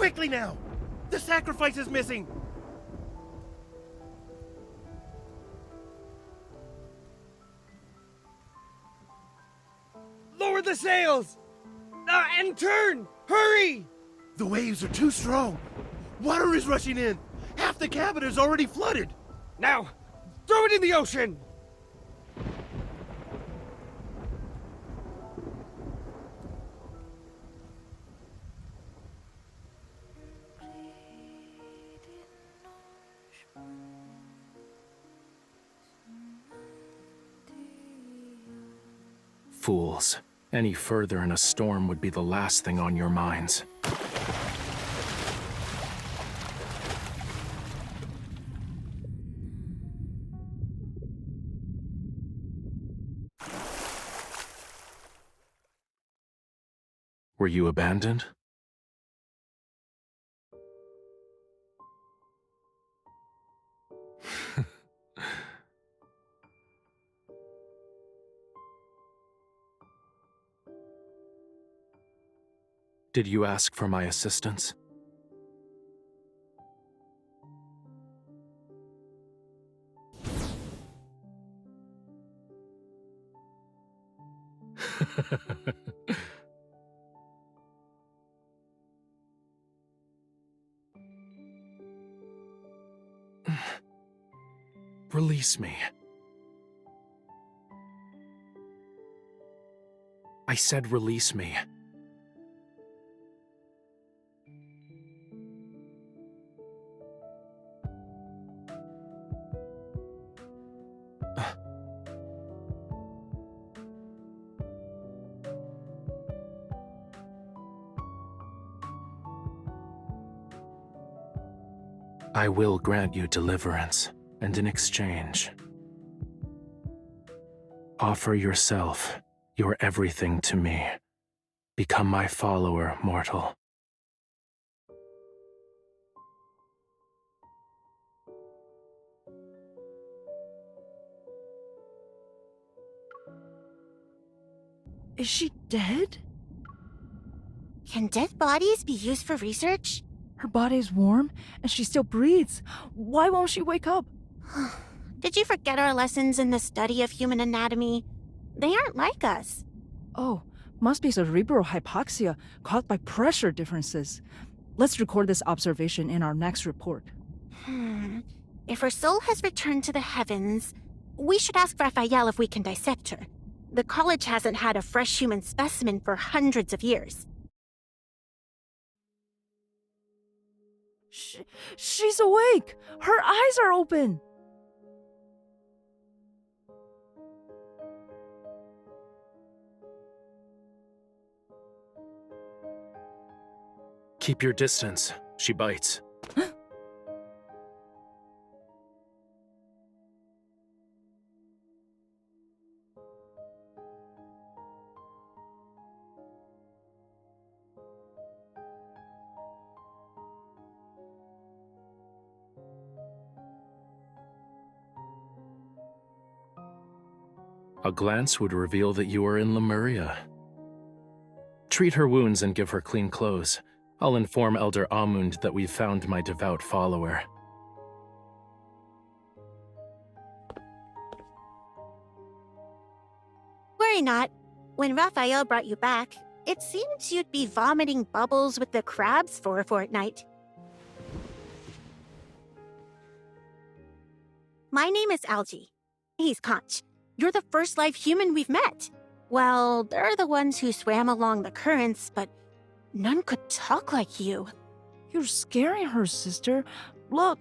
Quickly now! The sacrifice is missing! Lower the sails! And turn! Hurry! The waves are too strong. Water is rushing in. Half the cabin is already flooded. Now, throw it in the ocean! Fools. Any further in a storm would be the last thing on your minds. Were you abandoned? Did you ask for my assistance? Release me. I said release me. I will grant you deliverance, and in exchange, offer yourself, your everything to me. Become my follower, mortal. Is she dead? Can dead bodies be used for research? Her body is warm, and she still breathes. Why won't she wake up? Did you forget our lessons in the study of human anatomy? They aren't like us. Oh, must be cerebral hypoxia caused by pressure differences. Let's record this observation in our next report. If her soul has returned to the heavens, we should ask Rafayel if we can dissect her. The college hasn't had a fresh human specimen for hundreds of years. She's awake! Her eyes are open! Keep your distance. She bites. A glance would reveal that you are in Lemuria. Treat her wounds and give her clean clothes. I'll inform Elder Amund that we've found my devout follower. Worry not. When Rafayel brought you back, it seemed you'd be vomiting bubbles with the crabs for a fortnight. My name is Algie. He's Conch. You're the first live human we've met. Well, they're the ones who swam along the currents, but none could talk like you. You're scaring her, sister. Look,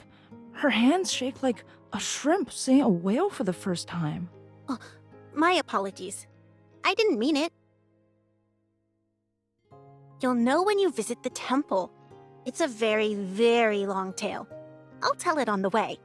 her hands shake like a shrimp seeing a whale for the first time. Oh, my apologies. I didn't mean it. You'll know when you visit the temple. It's a very, very long tale. I'll tell it on the way.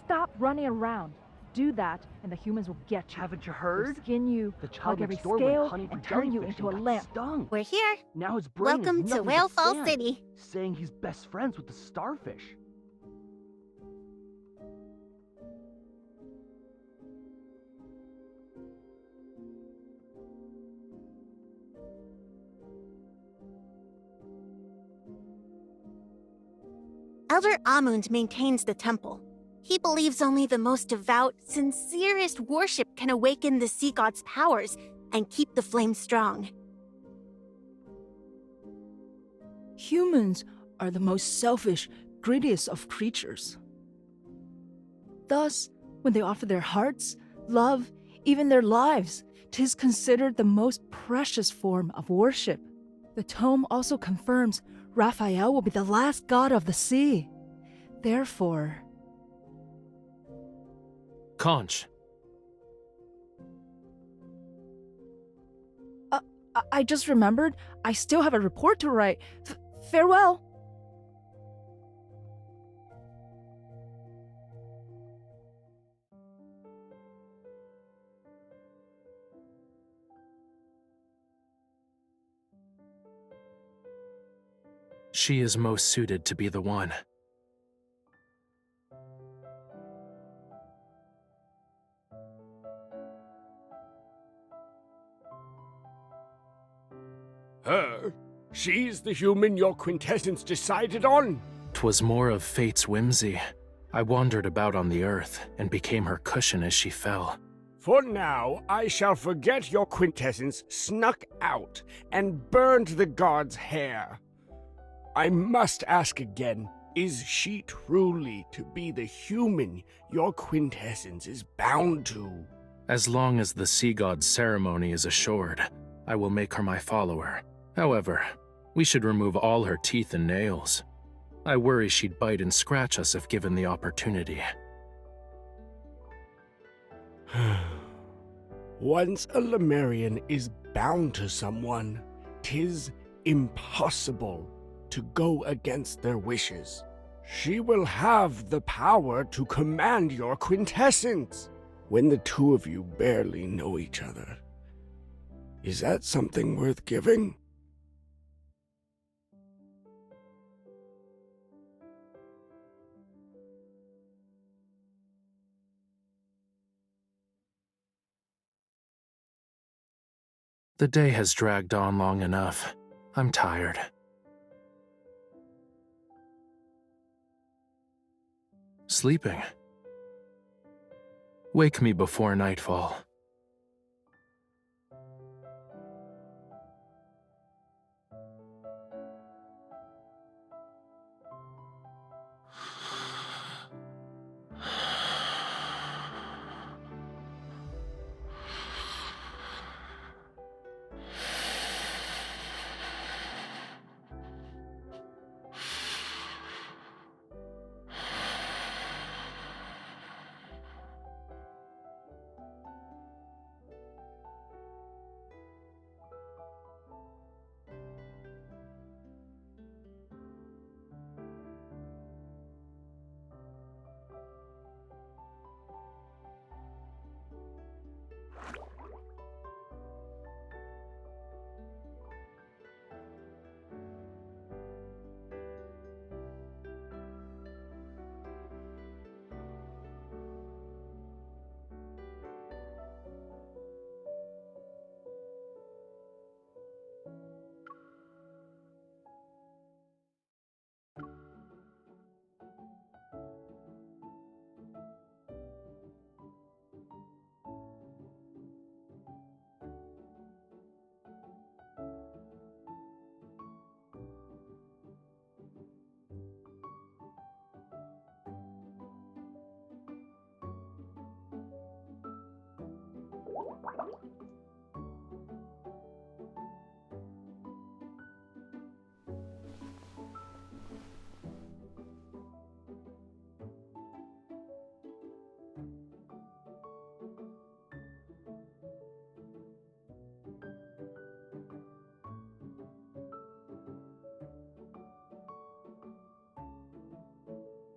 Stop running around. Do that, and the humans will get you. Haven't you They'll heard? skin you, The hug child every next door went scale, hunting for and turn you jellyfish into a and got lamp. stung. We're here. Now his brain Welcome is to nothing Whale but Fall sand, City. saying he's best friends with the starfish. Elder Amund maintains the temple. He believes only the most devout, sincerest worship can awaken the sea god's powers and keep the flame strong. Humans are the most selfish, greediest of creatures. Thus, when they offer their hearts, love, even their lives, 'tis considered the most precious form of worship. The tome also confirms Raphael will be the last god of the sea. Therefore... Conch, I just remembered I still have a report to write. Farewell! she is most suited to be the one. Her? She's the human your quintessence decided on. 'Twas more of fate's whimsy. I wandered about on the earth and became her cushion as she fell. For now, I shall forget your quintessence snuck out and burned the god's hair. I must ask again, is she truly to be the human your quintessence is bound to? As long as the sea god's ceremony is assured, I will make her my follower. However, we should remove all her teeth and nails. I worry she'd bite and scratch us if given the opportunity. Once a Lemurian is bound to someone, 'tis impossible to go against their wishes. She will have the power to command your quintessence when the two of you barely know each other. Is that something worth giving? The day has dragged on long enough. I'm tired. Sleeping. Wake me before nightfall.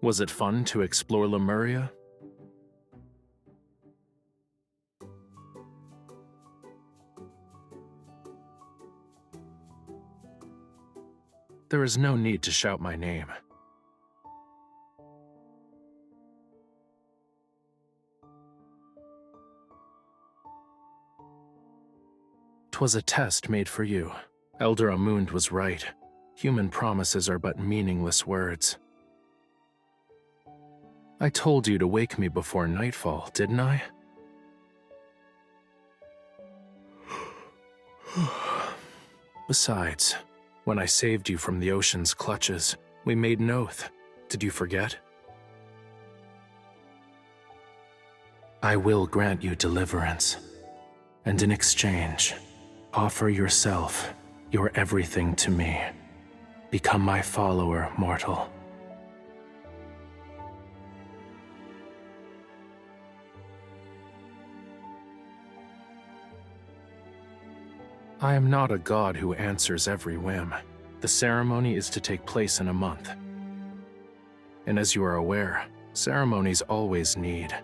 Was it fun to explore Lemuria? There is no need to shout my name. 'Twas a test made for you. Elder Amund was right. Human promises are but meaningless words. I told you to wake me before nightfall, didn't I? Besides, when I saved you from the ocean's clutches, we made an oath. Did you forget? I will grant you deliverance, and in exchange, offer yourself, your everything to me. Become my follower, mortal. I am not a god who answers every whim. The ceremony is to take place in a month. And as you are aware, ceremonies always need.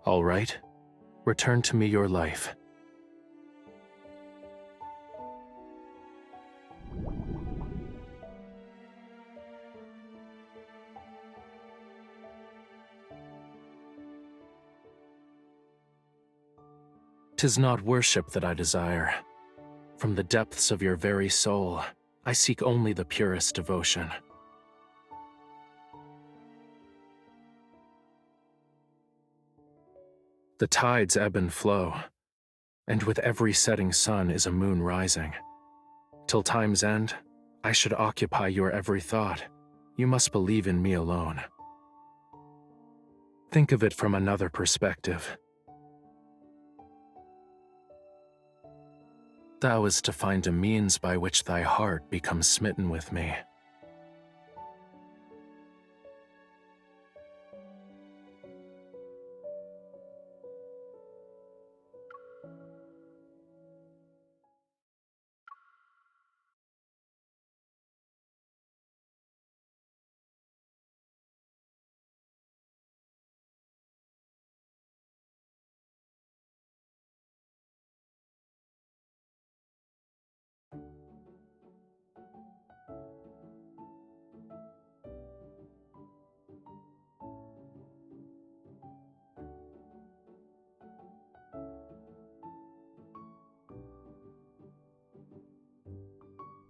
All right, return to me your life. "'Tis not worship that I desire. From the depths of your very soul, I seek only the purest devotion. The tides ebb and flow, and with every setting sun is a moon rising. Till time's end, I should occupy your every thought. You must believe in me alone. Think of it from another perspective. Thou is to find a means by which thy heart becomes smitten with me.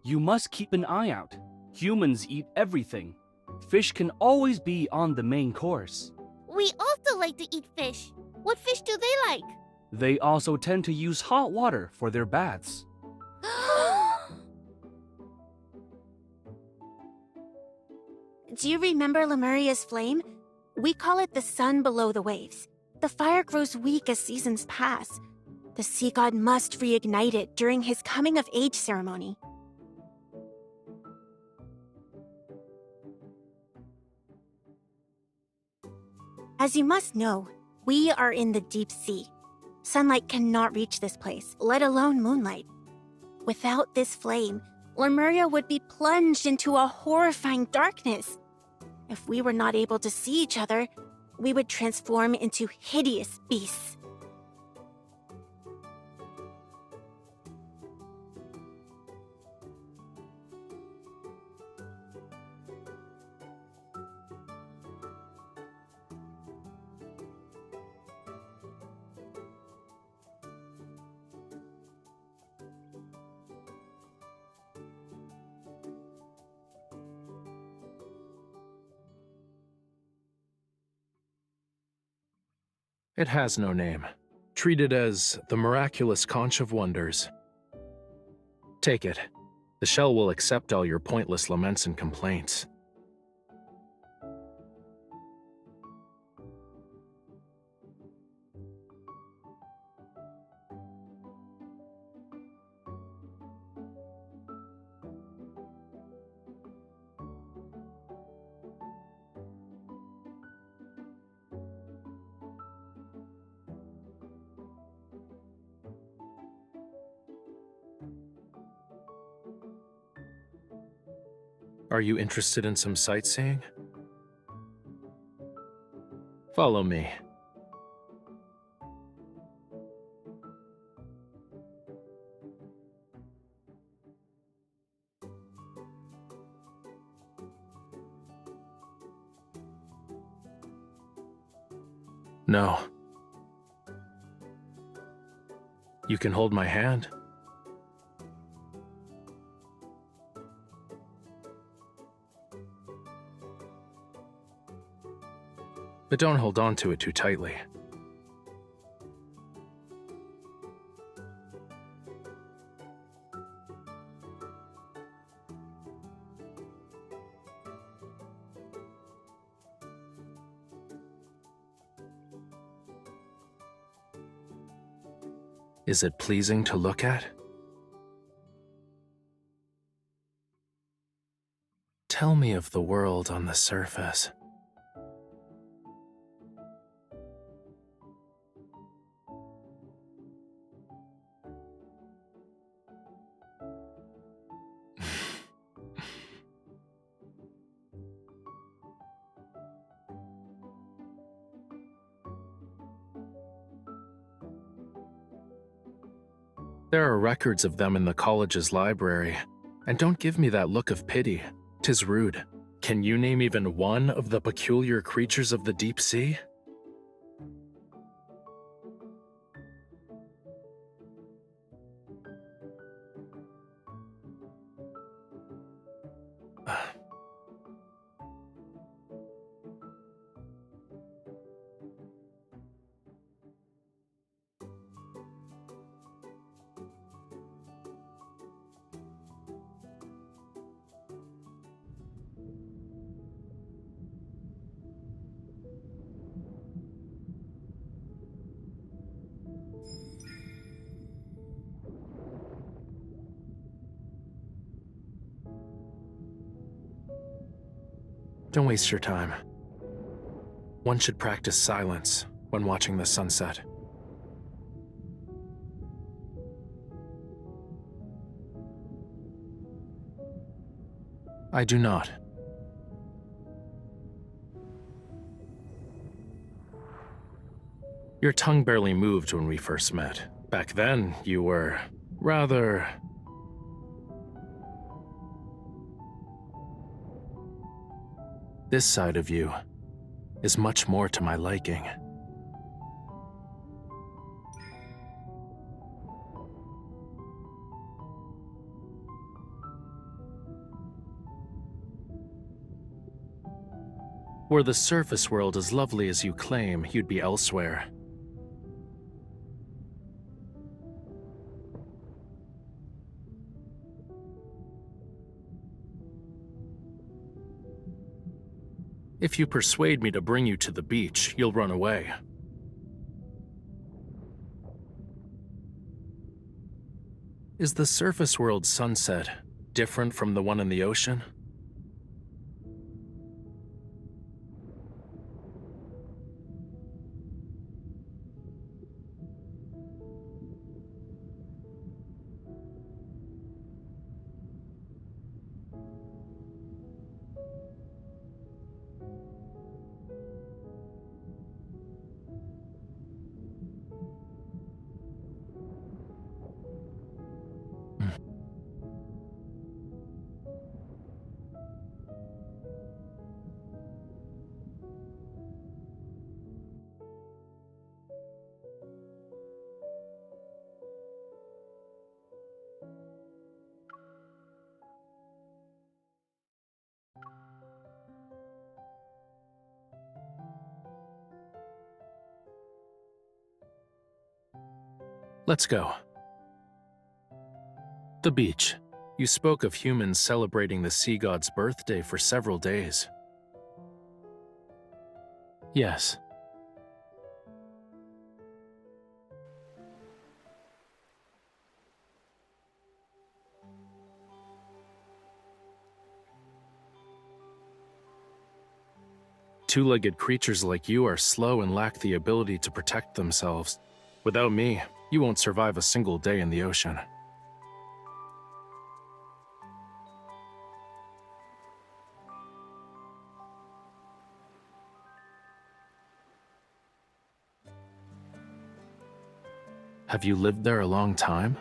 You must keep an eye out. Humans eat everything. Fish can always be on the main course. We also like to eat fish. What fish do they like? They also tend to use hot water for their baths. Do you remember Lemuria's flame? We call it the sun below the waves. The fire grows weak as seasons pass. The sea god must reignite it during his coming-of-age ceremony. As you must know, we are in the deep sea. Sunlight cannot reach this place, let alone moonlight. Without this flame, Lemuria would be plunged into a horrifying darkness. If we were not able to see each other, we would transform into hideous beasts. It has no name. Treat it as the miraculous conch of wonders. Take it. The shell will accept all your pointless laments and complaints. Are you interested in some sightseeing? Follow me. No. You can hold my hand. But don't hold on to it too tightly. Is it pleasing to look at? Tell me of the world on the surface. There are records of them in the college's library, and don't give me that look of pity. 'Tis rude. Can you name even one of the peculiar creatures of the deep sea? Don't waste your time. One should practice silence when watching the sunset. I do not. Your tongue barely moved when we first met. Back then, you were rather... This side of you is much more to my liking. Were the surface world as lovely as you claim, you'd be elsewhere. If you persuade me to bring you to the beach, you'll run away. Is the surface world sunset different from the one in the ocean? Let's go. The beach. You spoke of humans celebrating the sea god's birthday for several days. Yes. Two-legged creatures like you are slow and lack the ability to protect themselves. Without me, you won't survive a single day in the ocean. Have you lived there a long time?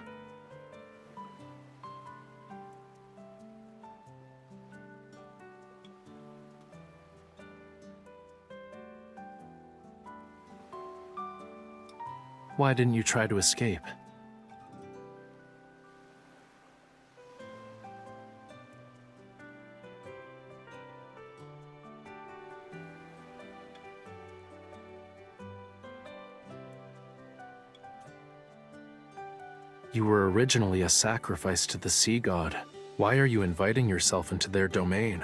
Why didn't you try to escape? You were originally a sacrifice to the sea god. Why are you inviting yourself into their domain?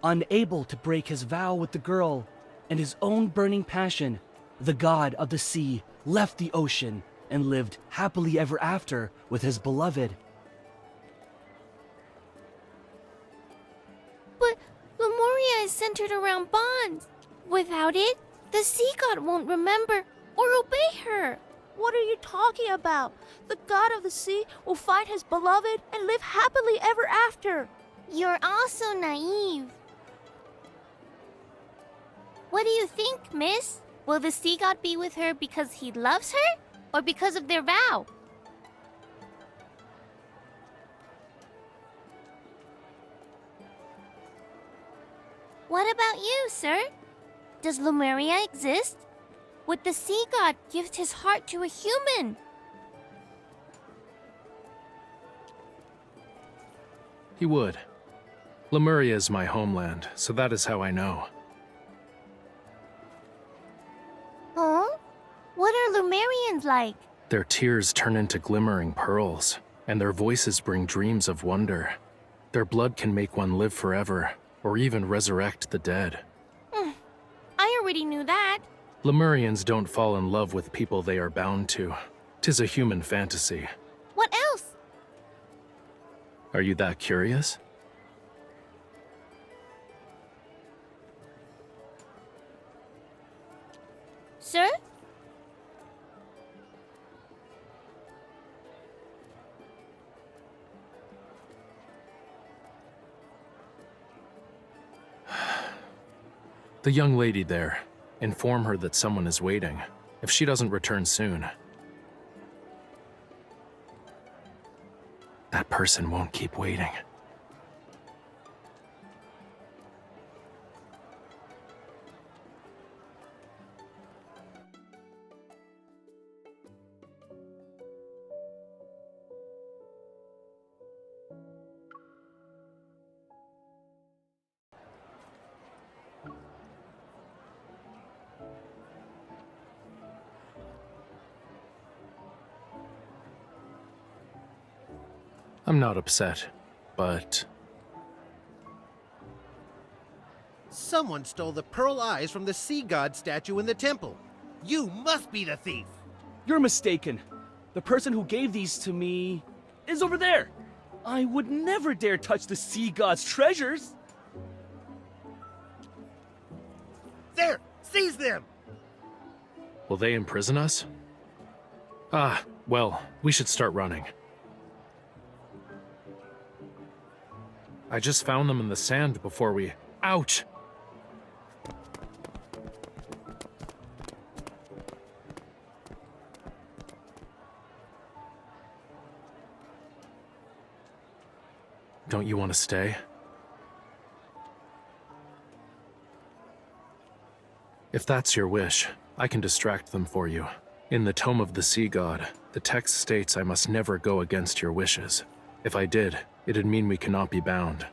Unable to break his vow with the girl and his own burning passion, the god of the sea left the ocean and lived happily ever after with his beloved. But Lemuria is centered around bonds. Without it, the sea god won't remember or obey her. What are you talking about? The god of the sea will find his beloved and live happily ever after. You're also naive. What do you think, miss? Will the sea god be with her because he loves her or because of their vow? What about you, sir? Does Lemuria exist? Would the sea god give his heart to a human? He would. Lemuria is my homeland, so that is how I know. Huh? What are Lemurians like? Their tears turn into glimmering pearls, and their voices bring dreams of wonder. Their blood can make one live forever, or even resurrect the dead. I already knew that. Lemurians don't fall in love with people they are bound to. 'Tis a human fantasy. What else? Are you that curious? Sir? The young lady there. Inform her that someone is waiting. If she doesn't return soon, that person won't keep waiting. I'm not upset, but Someone stole the pearl eyes from the sea god statue in the temple. You must be the thief. You're mistaken. The person who gave these to me is over there. I would never dare touch the sea god's treasures. There, seize them. will they imprison us? Ah, well, we should start running. I just found them in the sand before we... Ouch! Don't you want to stay? If that's your wish, I can distract them for you. In the Tome of the Sea God, the text states I must never go against your wishes. If I did, it'd mean we cannot be bound.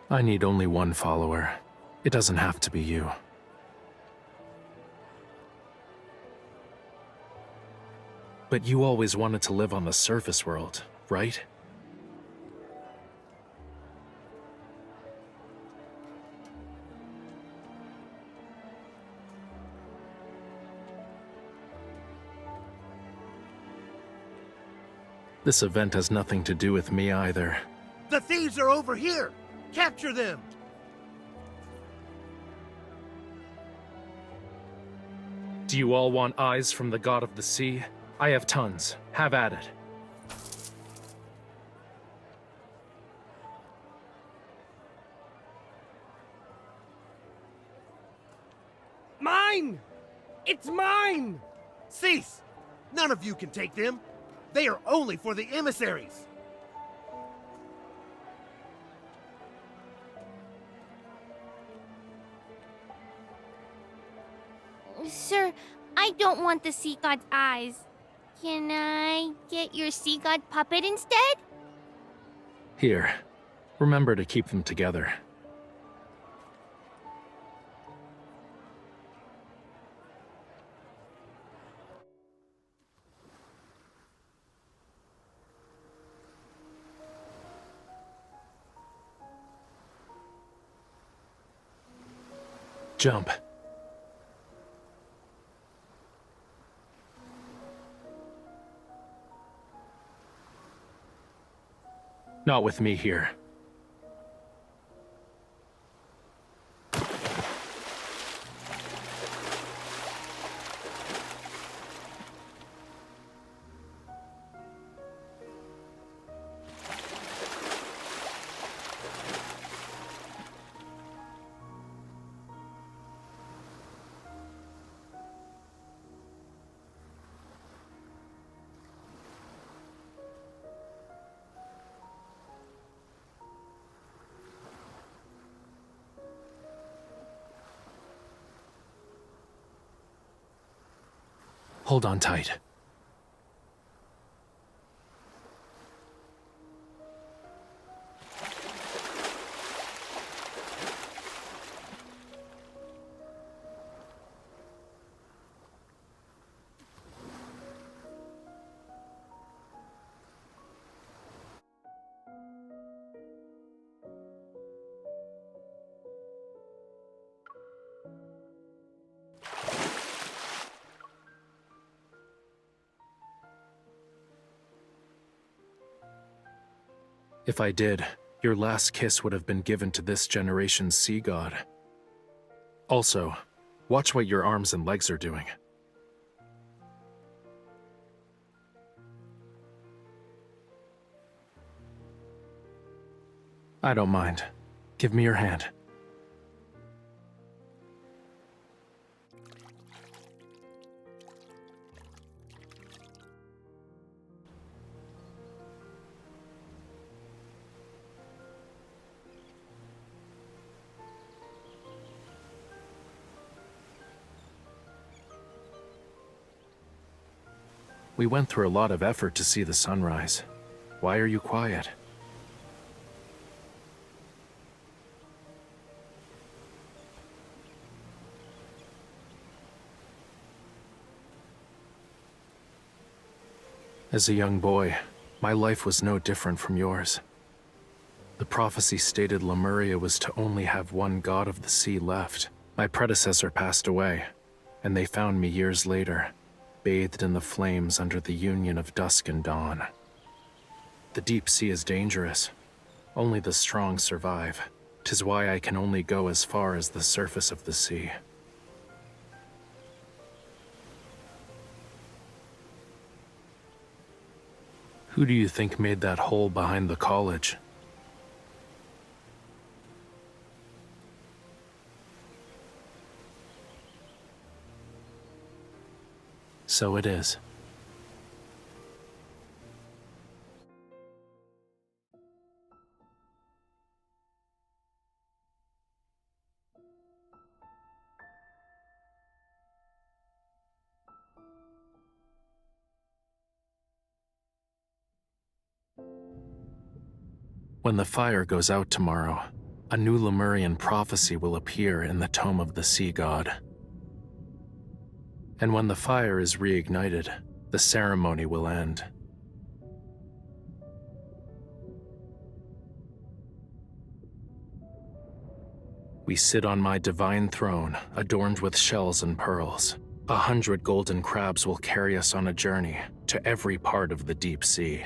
I need only one follower. It doesn't have to be you. But you always wanted to live on the surface world, right? This event has nothing to do with me either. The thieves are over here! Capture them! Do you all want eyes from the god of the sea? I have tons. Have at it. Mine! It's mine! Cease! None of you can take them. They are only for the emissaries. Sir, I don't want the sea god's eyes. Can I get your sea god puppet instead? Here. Remember to keep them together. Jump. Not with me here. Hold on tight. If I did, your last kiss would have been given to this generation's sea god. Also, watch what your arms and legs are doing. I don't mind. Give me your hand. We went through a lot of effort to see the sunrise. Why are you quiet? As a young boy, my life was no different from yours. The prophecy stated Lemuria was to only have one god of the sea left. My predecessor passed away, and they found me years later, bathed in the flames under the union of dusk and dawn. The deep sea is dangerous. Only the strong survive. 'Tis why I can only go as far as the surface of the sea. Who do you think made that hole behind the college? So it is. When the fire goes out tomorrow, a new Lemurian prophecy will appear in the tome of the sea god. And when the fire is reignited, the ceremony will end. We sit on my divine throne, adorned with shells and pearls. 100 golden crabs will carry us on a journey to every part of the deep sea.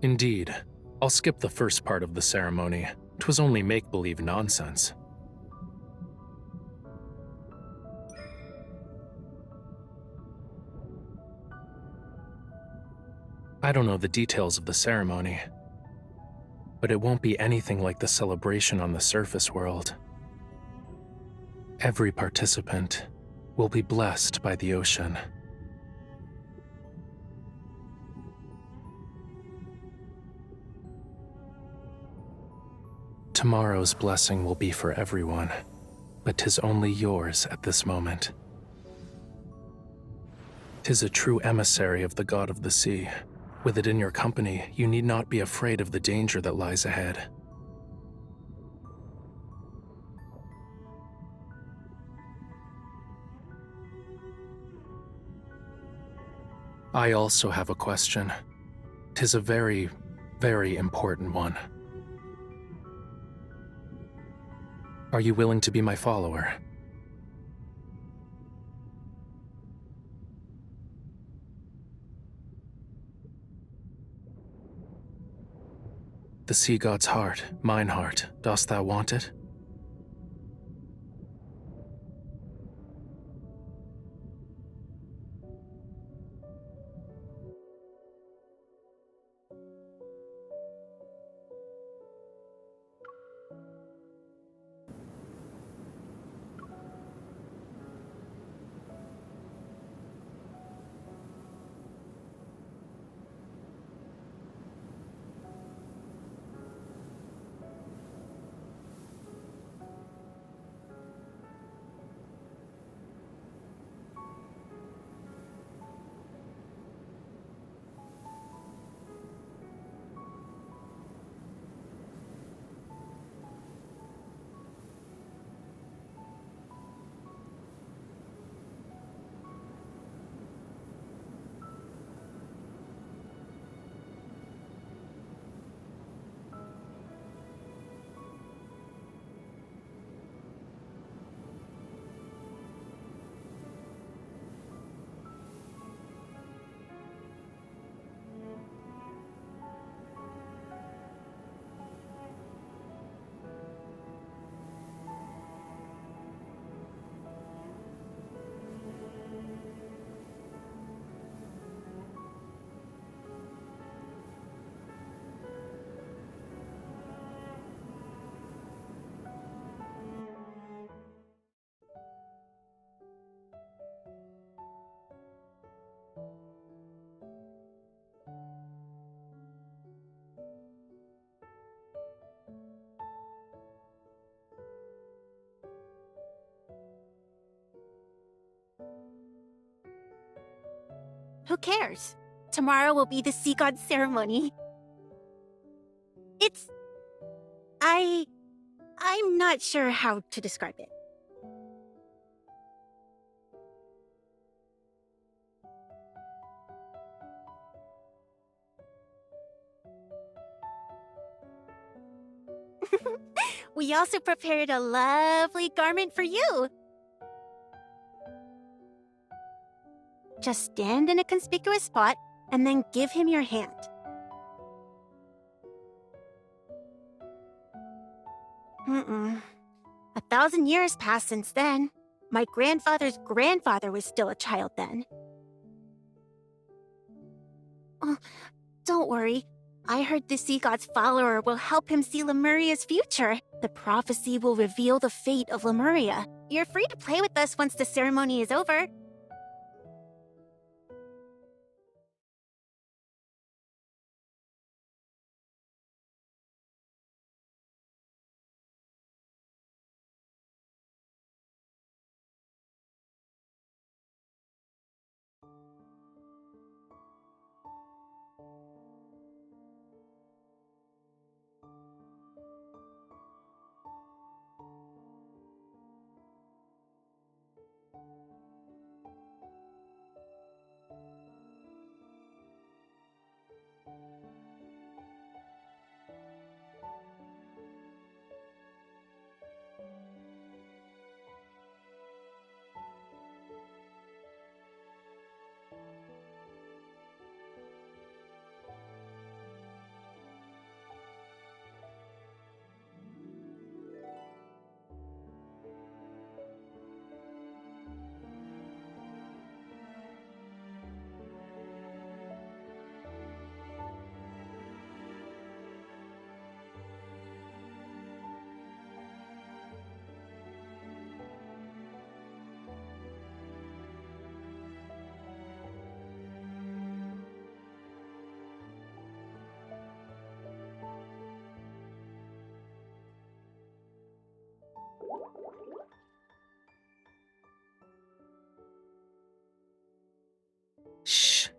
Indeed, I'll skip the first part of the ceremony. 'Twas only make-believe nonsense. I don't know the details of the ceremony, but it won't be anything like the celebration on the surface world. Every participant will be blessed by the ocean. Tomorrow's blessing will be for everyone, but 'tis only yours at this moment. 'Tis a true emissary of the god of the sea. With it in your company, you need not be afraid of the danger that lies ahead. I also have a question. 'Tis a very, very important one. Are you willing to be my follower? The sea god's heart, mine heart, dost thou want it? Who cares? Tomorrow will be the sea god ceremony. It's... I'm not sure how to describe it. We also prepared a lovely garment for you. Just stand in a conspicuous spot and then give him your hand. Mm-mm. 1,000 years passed since then. My grandfather's grandfather was still a child then. Oh, don't worry. I heard the sea god's follower will help him see Lemuria's future. The prophecy will reveal the fate of Lemuria. You're free to play with us once the ceremony is over.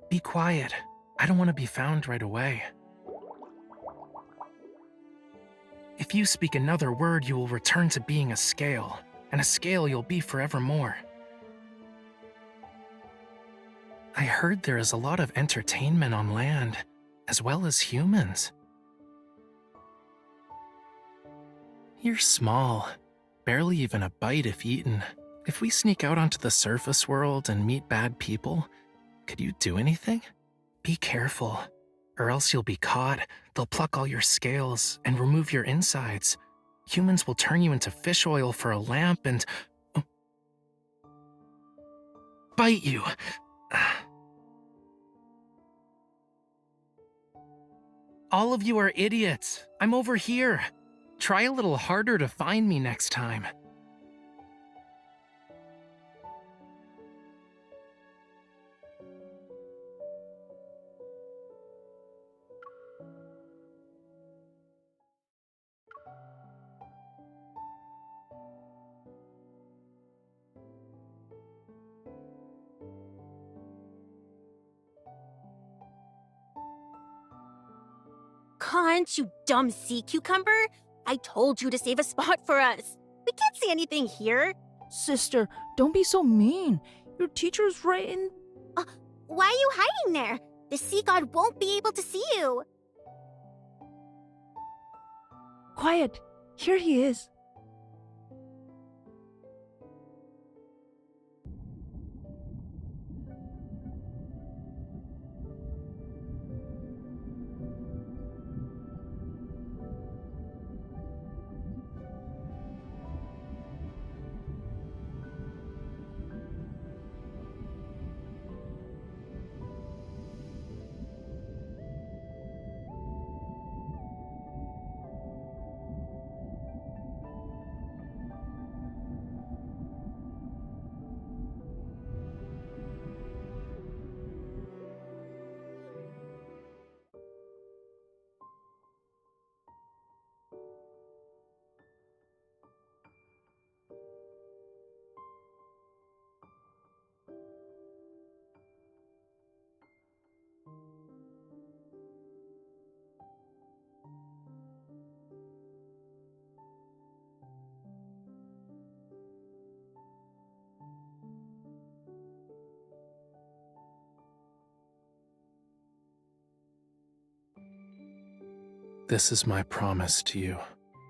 Be quiet. I don't want to be found right away. If you speak another word, you will return to being a scale, and a scale you'll be forevermore. I heard there is a lot of entertainment on land, as well as humans. You're small, barely even a bite if eaten. If we sneak out onto the surface world and meet bad people, could you do anything? Be careful, or else you'll be caught. They'll pluck all your scales and remove your insides. Humans will turn you into fish oil for a lamp and bite you. All of you are idiots. I'm over here. Try a little harder to find me next time. Can't, you dumb sea cucumber? I told you to save a spot for us. We can't see anything here. Sister, don't be so mean. Your teacher's right in... Why are you hiding there? The sea god won't be able to see you. Quiet. Here he is. This is my promise to you,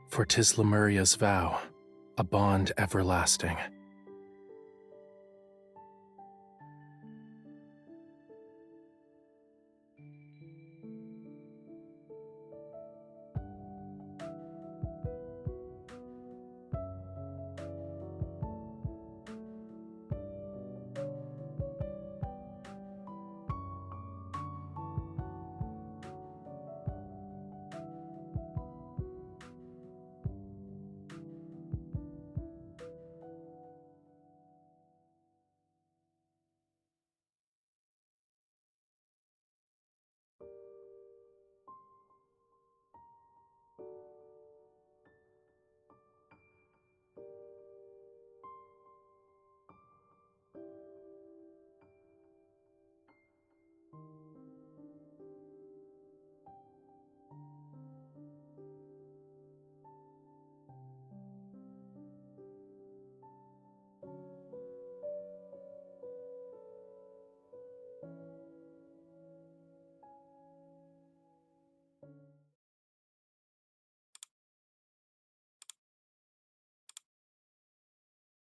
for 'tis Lemuria's vow, a bond everlasting.